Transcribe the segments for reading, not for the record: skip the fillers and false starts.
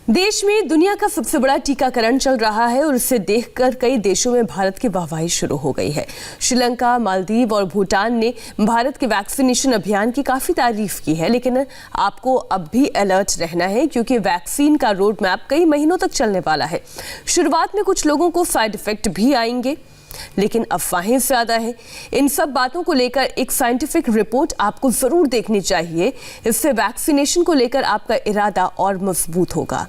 देश में दुनिया का सबसे बड़ा टीकाकरण चल रहा है और इसे देखकर कई देशों में भारत की वाहवाही शुरू हो गई है। श्रीलंका, मालदीव और भूटान ने भारत के वैक्सीनेशन अभियान की काफी तारीफ की है, लेकिन आपको अब भी अलर्ट रहना है क्योंकि वैक्सीन का रोड मैप कई महीनों तक चलने वाला है। शुरुआत में कुछ लोगों को साइड इफेक्ट भी आएंगे, लेकिन अफवाहें ज्यादा है। इन सब बातों को लेकर एक साइंटिफिक रिपोर्ट आपको जरूर देखनी चाहिए। इससे वैक्सीनेशन को लेकर आपका इरादा और मजबूत होगा।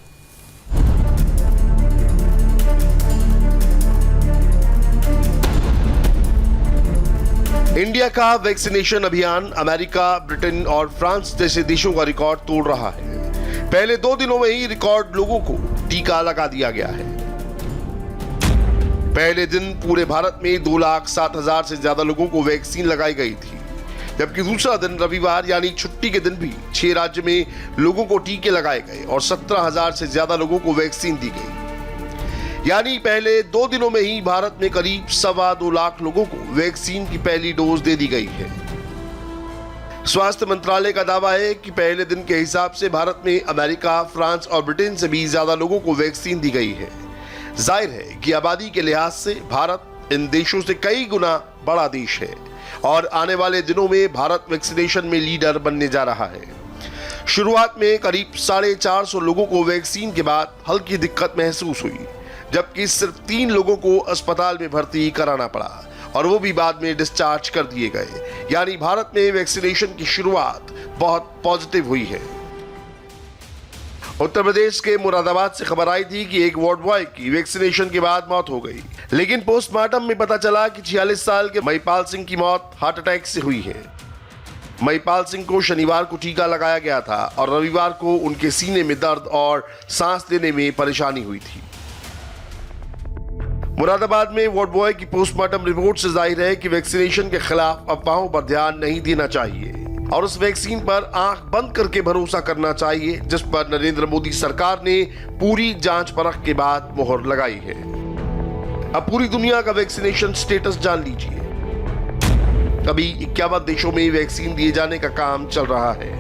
इंडिया का वैक्सीनेशन अभियान अमेरिका, ब्रिटेन और फ्रांस जैसे देशों का रिकॉर्ड तोड़ रहा है। पहले 2 दिनों में ही रिकॉर्ड लोगों को टीका लगा दिया गया है। पहले दिन पूरे भारत में 2,07,000 से ज्यादा लोगों को वैक्सीन लगाई गई थी, जबकि दूसरा दिन रविवार यानी छुट्टी के दिन भी 6 राज्य में लोगों को टीके लगाए गए और 17,000 से ज्यादा लोगों को वैक्सीन दी गई। यानी पहले 2 दिनों में ही भारत में करीब 2.25 लाख लोगों को वैक्सीन की पहली डोज दे दी गई है। स्वास्थ्य मंत्रालय का दावा है कि पहले दिन के हिसाब से भारत में अमेरिका, फ्रांस और ब्रिटेन से भी ज्यादा लोगों को वैक्सीन दी गई है। जाहिर है कि आबादी के लिहाज से भारत इन देशों से कई गुना बड़ा देश है और आने वाले दिनों में भारत वैक्सीनेशन में लीडर बनने जा रहा है। शुरुआत में करीब 450 लोगों को वैक्सीन के बाद हल्की दिक्कत महसूस हुई, जबकि सिर्फ 3 लोगों को अस्पताल में भर्ती कराना पड़ा और वो भी बाद में डिस्चार्ज कर दिए गए। यानी भारत में वैक्सीनेशन की शुरुआत बहुत पॉजिटिव हुई है। उत्तर प्रदेश के मुरादाबाद से खबर आई थी कि एक वार्ड बॉय की वैक्सीनेशन के बाद मौत हो गई, लेकिन पोस्टमार्टम में पता चला कि 46 साल के महिपाल सिंह की मौत हार्ट अटैक से हुई है। महिपाल सिंह को शनिवार को टीका लगाया गया था और रविवार को उनके सीने में दर्द और सांस लेने में परेशानी हुई थी। मुरादाबाद में वार्ड बॉय की पोस्टमार्टम रिपोर्ट से जाहिर है कि वैक्सीनेशन के खिलाफ अफवाहों पर ध्यान नहीं देना चाहिए और उस वैक्सीन पर आंख बंद करके भरोसा करना चाहिए जिस पर नरेंद्र मोदी सरकार ने पूरी जांच परख के बाद मोहर लगाई है। अब पूरी दुनिया का वैक्सीनेशन स्टेटस जान लीजिए। अभी 51 देशों में वैक्सीन दिए जाने का काम चल रहा है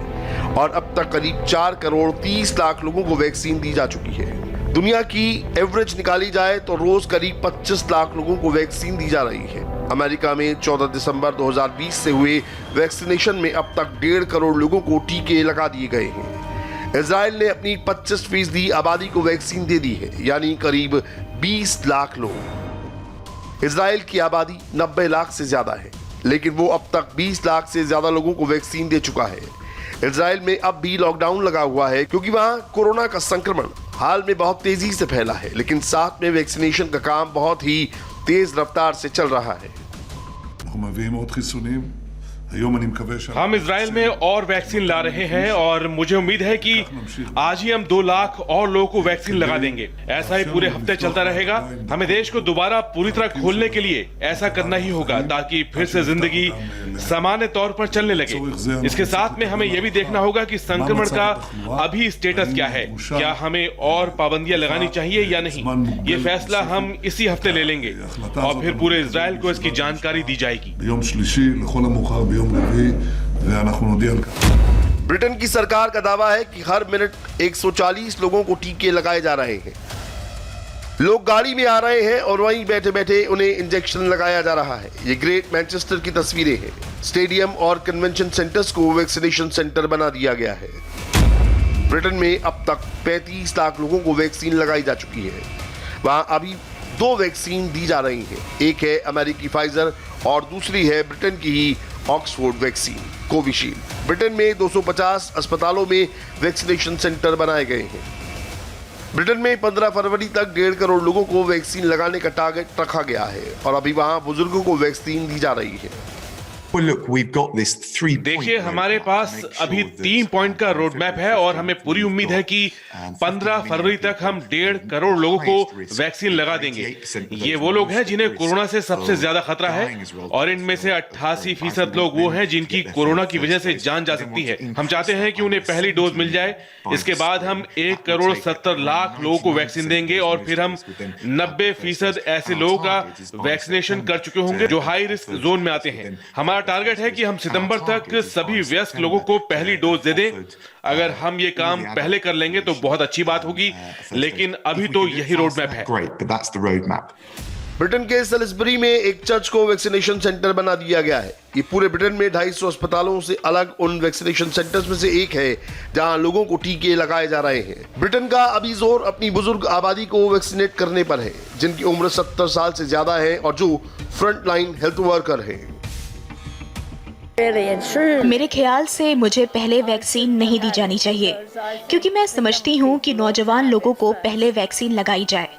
और अब तक करीब 4 करोड़ 30 लाख लोगों को वैक्सीन दी जा चुकी है। दुनिया की एवरेज निकाली जाए तो रोज करीब 25 लाख लोगों को वैक्सीन दी जा रही है। अमेरिका में 14 दिसंबर 2020 से हुए वैक्सीनेशन में अब तक 1.5 करोड़ लोगों को टीके लगा दिए गए हैं। इजराइल ने अपनी 25% आबादी को वैक्सीन दे दी है, यानी करीब 20 लाख लोग। इजराइल की आबादी 90 लाख से ज्यादा है, लेकिन वो अब तक 20 लाख से ज्यादा लोगों को वैक्सीन दे चुका है। इजराइल में अब भी लॉकडाउन लगा हुआ है क्योंकि वहां कोरोना का संक्रमण हाल में बहुत तेजी से फैला है, लेकिन साथ में वैक्सीनेशन का काम बहुत ही तेज रफ्तार से चल रहा है। हम इजराइल में और वैक्सीन ला रहे हैं और मुझे उम्मीद है कि आज ही हम 2 लाख और लोगों को वैक्सीन लगा देंगे। ऐसा ही पूरे हफ्ते चलता रहेगा। हमें देश को दोबारा पूरी तरह खोलने के लिए ऐसा करना ही होगा ताकि फिर से जिंदगी सामान्य तौर पर चलने लगे। इसके साथ में हमें यह भी देखना होगा कि संक्रमण का अभी स्टेटस क्या है, क्या हमें और पाबंदियां लगानी चाहिए या नहीं। ये फैसला हम इसी हफ्ते ले लेंगे और फिर पूरे इजराइल को इसकी जानकारी दी जाएगी। ब्रिटेन की सरकार का दावा है कि हर मिनट 140 लोगों को टीके लगाए जा रहे हैं। लोग गाड़ी में आ रहे हैं और वहीं बैठे बैठे उन्हें इंजेक्शन लगाया जा रहा है। ये ग्रेट मैनचेस्टर की तस्वीरें हैं। स्टेडियम और कन्वेंशन सेंटर्स को वैक्सीनेशन सेंटर बना दिया गया है। ब्रिटेन में अब तक 35 लाख लोगों को वैक्सीन लगाई जा चुकी है। वहां अभी 2 वैक्सीन दी जा रही हैं। एक है अमेरिकी फाइजर और दूसरी है ब्रिटेन की ही ऑक्सफोर्ड वैक्सीन कोविशील्ड। ब्रिटेन में 250 अस्पतालों में वैक्सीनेशन सेंटर बनाए गए हैं। ब्रिटेन में 15 फरवरी तक 1.5 करोड़ लोगों को वैक्सीन लगाने का टारगेट रखा गया है और अभी वहां बुजुर्गों को वैक्सीन दी जा रही है। देखिए, हमारे पास अभी 3 पॉइंट का रोड मैप है और हमें पूरी उम्मीद है कि 15 फरवरी तक हम 1.5 करोड़ लोगों को वैक्सीन लगा देंगे। ये वो लोग हैं जिन्हें कोरोना से सबसे ज्यादा खतरा है और इनमें से 88% लोग वो हैं जिनकी कोरोना की वजह से जान जा सकती है। हम चाहते हैं कि उन्हें पहली डोज मिल जाए। इसके बाद हम 1 करोड़ 70 लाख लोगों को वैक्सीन देंगे और फिर हम 90% ऐसे लोगों का वैक्सीनेशन कर चुके होंगे जो हाई रिस्क जोन में आते हैं। हमारा टारगेट है कि हम सितंबर तक सभी वयस्क लोगों को पहली डोज दे दें। अगर हम ये काम पहले कर लेंगे तो बहुत अच्छी बात होगी, लेकिन अभी तो यही रोड मैप है। ब्रिटेन के सेलिसबरी में एक चर्च को वैक्सीनेशन सेंटर बना दिया गया है। ये पूरे ब्रिटेन में 250 अस्पतालों से अलग उन वैक्सीनेशन सेंटर्स में से एक है जहां लोगों को टीके लगाए जा रहे हैं। ब्रिटेन का अभी जोर अपनी बुजुर्ग आबादी को वैक्सीनेट करने पर है, जिनकी उम्र 70 साल से ज्यादा है और जो फ्रंट लाइन हेल्थ वर्कर है। मेरे ख्याल से मुझे पहले वैक्सीन नहीं दी जानी चाहिए, क्योंकि मैं समझती हूँ कि नौजवान लोगों को पहले वैक्सीन लगाई जाए।